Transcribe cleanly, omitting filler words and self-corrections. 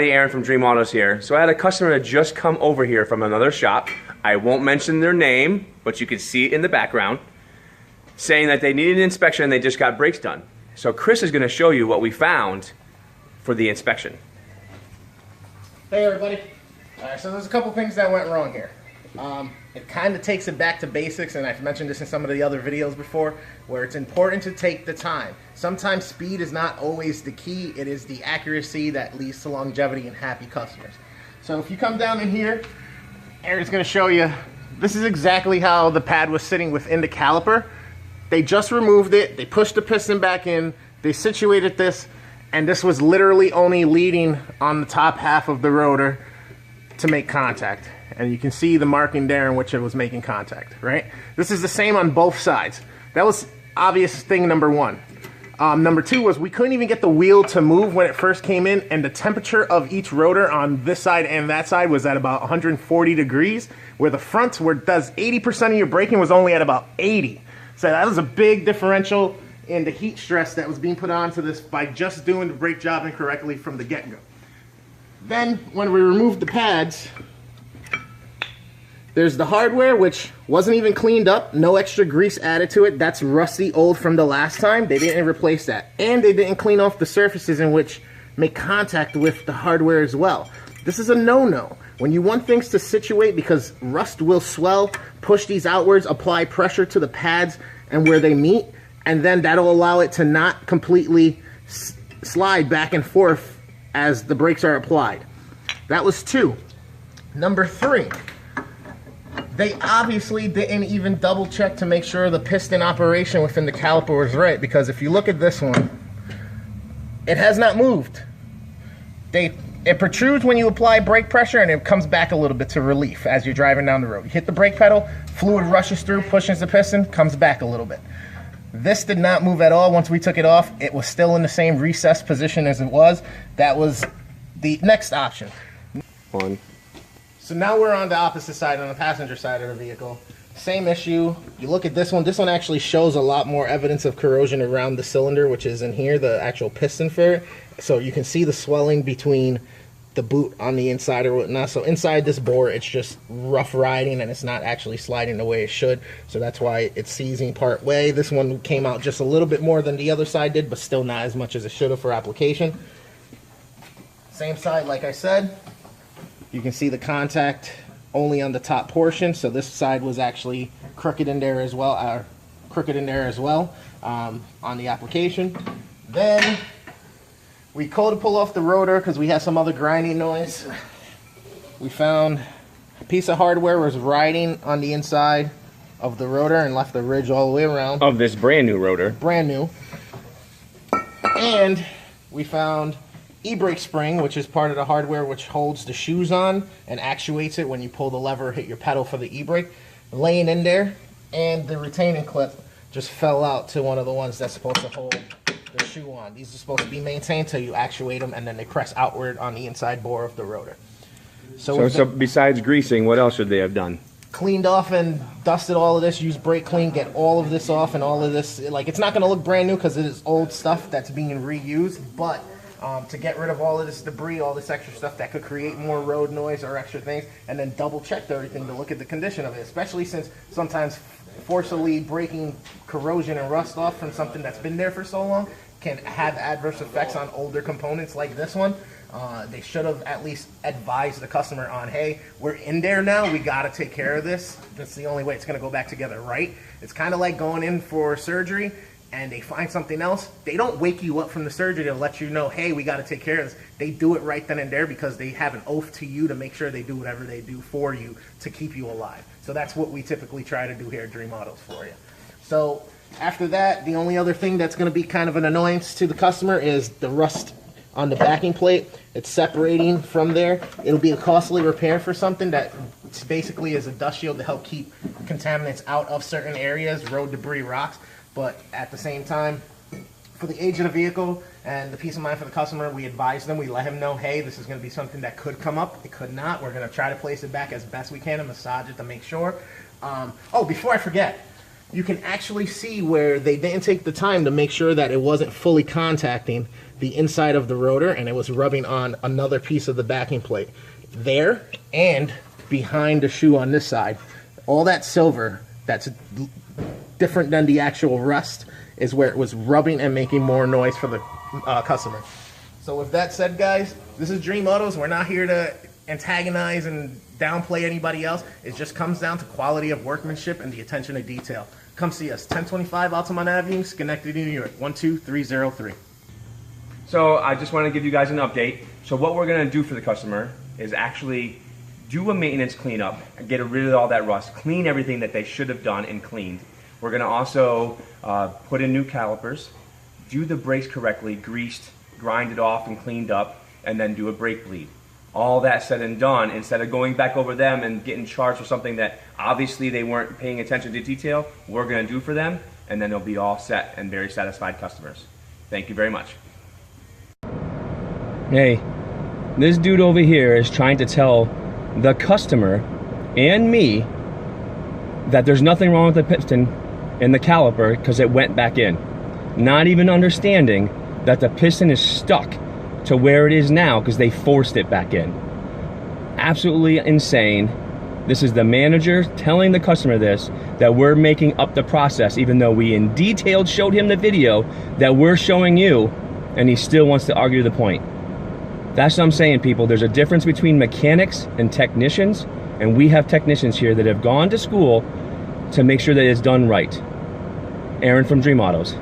Aaron from Dream Autos here. So I had a customer that just come over here from another shop. I won't mention their name, but you can see it in the background, saying that they needed an inspection and they just got brakes done. So Chris is going to show you what we found for the inspection. Hey everybody. Alright, so there's a couple things that went wrong here. It kind of takes it back to basics, and I've mentioned this in some of the other videos before, where it's important to take the time. Sometimes speed is not always the key, it is the accuracy that leads to longevity and happy customers. So if you come down in here, Aaron's going to show you, this is exactly how the pad was sitting within the caliper. They just removed it, they pushed the piston back in, they situated this, and this was literally only leading on the top half of the rotor to make contact. And you can see the marking there in which it was making contact, right? This is the same on both sides. That was obvious thing number one. Number two was we couldn't even get the wheel to move when it first came in, and the temperature of each rotor on this side and that side was at about 140 degrees, where the front, where it does 80% of your braking, was only at about 80. So that was a big differential in the heat stress that was being put onto this by just doing the brake job incorrectly from the get-go. Then, when we removed the pads, there's the hardware, which wasn't even cleaned up, no extra grease added to it. That's rusty old from the last time. They didn't replace that. And they didn't clean off the surfaces in which make contact with the hardware as well. This is a no-no. When you want things to situate, because rust will swell, push these outwards, apply pressure to the pads and where they meet, and then that'll allow it to not completely slide back and forth as the brakes are applied. That was two. Number three, they obviously didn't even double check to make sure the piston operation within the caliper was right, because if you look at this one, it has not moved. It protrudes when you apply brake pressure, and it comes back a little bit to relief as you're driving down the road. You hit the brake pedal, fluid rushes through, pushes the piston, comes back a little bit. This did not move at all. Once we took it off, it was still in the same recessed position as it was. That was the next option. So now we're on the opposite side, on the passenger side of the vehicle. Same issue. You look at this one. This one actually shows a lot more evidence of corrosion around the cylinder, which is in here, the actual piston for it. So you can see the swelling between the boot on the inside or whatnot. So inside this bore, it's just rough riding, and it's not actually sliding the way it should. So that's why it's seizing part way. This one came out just a little bit more than the other side did, but still not as much as it should have for application. Same side, like I said. You can see the contact only on the top portion, so this side was actually crooked in there as well, on the application. Then we go to pull off the rotor because we had some other grinding noise. We found a piece of hardware was riding on the inside of the rotor and left a ridge all the way around. Of this brand new rotor. Brand new. And we found e-brake spring, which is part of the hardware which holds the shoes on and actuates it when you pull the lever or hit your pedal for the e-brake, laying in there. And the retaining clip just fell out to one of the ones that's supposed to hold the shoe on. These are supposed to be maintained till you actuate them, and then they press outward on the inside bore of the rotor. So besides greasing, what else should they have done? Cleaned off and dusted all of this, used brake clean, get all of this off, and all of this, like, it's not going to look brand new because it is old stuff that's being reused, but to get rid of all of this debris, all this extra stuff that could create more road noise or extra things, and then double check everything to look at the condition of it, especially since sometimes forcibly breaking corrosion and rust off from something that's been there for so long can have adverse effects on older components like this one. They should have at least advised the customer on, hey, we're in there now, we got to take care of this. That's the only way it's going to go back together right. It's kind of like going in for surgery and they find something else. They don't wake you up from the surgery to let you know, hey, we got to take care of this. They do it right then and there because they have an oath to you to make sure they do whatever they do for you to keep you alive. So that's what we typically try to do here at Dream Autos for you. So after that, the only other thing that's going to be kind of an annoyance to the customer is the rust on the backing plate. It's separating from there. It'll be a costly repair for something that basically is a dust shield to help keep contaminants out of certain areas, road debris, rocks. But at the same time, for the age of the vehicle and the peace of mind for the customer, we advise them, we let him know, hey, this is going to be something that could come up. It could not. We're going to try to place it back as best we can and massage it to make sure. Oh, before I forget, you can actually see where they didn't take the time to make sure that it wasn't fully contacting the inside of the rotor and it was rubbing on another piece of the backing plate there and behind the shoe on this side. All that silver that's different than the actual rust is where it was rubbing and making more noise for the customer. So with that said, guys, this is Dream Autos. We're not here to antagonize and downplay anybody else. It just comes down to quality of workmanship and the attention to detail. Come see us, 1025 Altamont Avenue, Schenectady, New York, 12303. So I just want to give you guys an update. So what we're going to do for the customer is actually do a maintenance cleanup, get rid of all that rust, clean everything that they should have done and cleaned. We're going to also put in new calipers, do the brakes correctly, greased, grind it off and cleaned up, and then do a brake bleed. All that said and done, instead of going back over them and getting charged for something that obviously they weren't paying attention to detail, we're going to do for them, and then they'll be all set and very satisfied customers. Thank you very much. Hey, this dude over here is trying to tell the customer and me that there's nothing wrong with the piston in the caliper because it went back in. Not even understanding that the piston is stuck to where it is now because they forced it back in. Absolutely insane. This is the manager telling the customer this, that we're making up the process even though we in detail showed him the video that we're showing you, and he still wants to argue the point. That's what I'm saying, people. There's a difference between mechanics and technicians, and we have technicians here that have gone to school to make sure that it's done right. Aaron from Dream Autos.